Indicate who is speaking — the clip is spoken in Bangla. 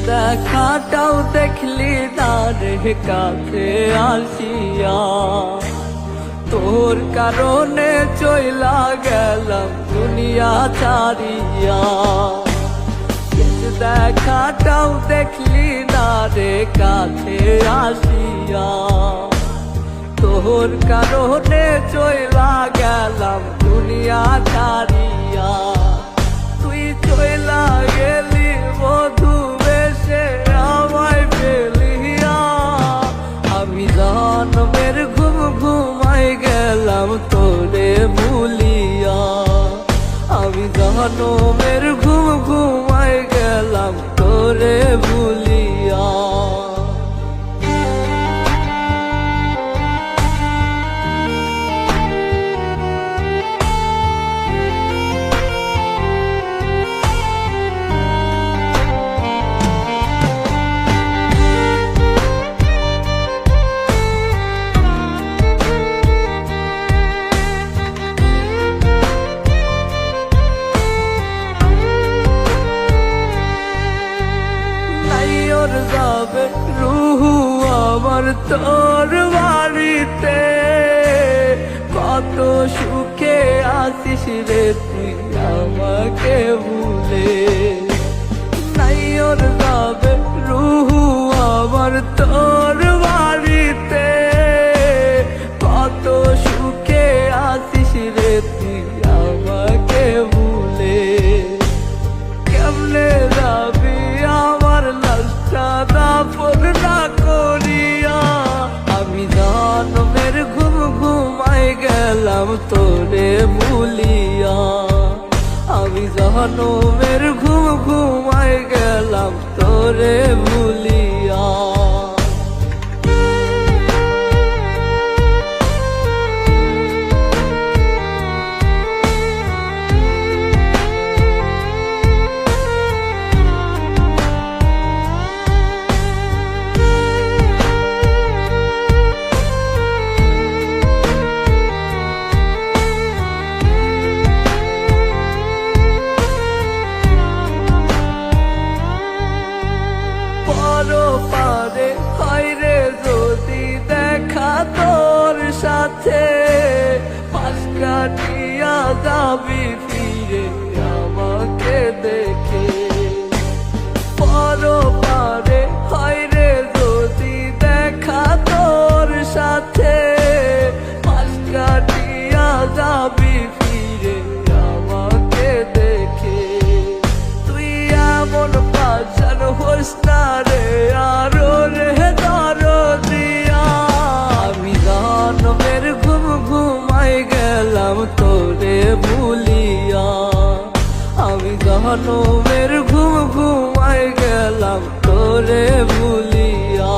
Speaker 1: দেখাটাও দেখলি না রে কাছে আসিয়া, তোর কারণে চইলা গেলাম দুনিয়া ছাড়িয়া। দেখাটাও দেখলি না রে কাছে আসিয়া, তোর কারণে চইলা গেলাম দুনিয়া ছাড়িয়া। তুই চইলা গেলি মধু বেশে আমায় ফেলিয়া, আমি জনমের ঘুম ঘুমাই গেলাম তোরে ভুলিয়া। আমি জনমের ঘুম ঘুমাই গেলাম তোরে ভুলিয়া। যাবে রুহু আমার তোর বাড়িতে, কত সুখে আসিস রে তুই আমাকে ভুলে। নাই ওর যাবে রুহু আমার তোর বাড়িতে, কত সুখে আসিস রে তুই আমাকে ভুলে। কেমনে যাবি আমার লাশটা দাফন না করিয়া, আমি জনমের ঘুম ঘুমাই গেলাম তোরে ভুলিয়া। আমি জনমের ঘুম ঘুমাই গেলাম তোরে ভুলিয়া। পারে হয়রে যদি দেখা তোর সাথে, পাশ কাটিয়া যাবি ফিরে আমাকে দেখে। পারে হয়রে যদি দেখা তোর সাথে, পাশ কাটিয়া যাবি ফিরে আমাকে দেখে। তুই এমন পাশান হোস না রে আরো রে দরদিয়া, আমি জনমের ঘুম ঘুমাই গেলাম তোরে ভুলিয়া। আমি জনমের ঘুম ঘুমাই গেলাম তোরে ভুলিয়া।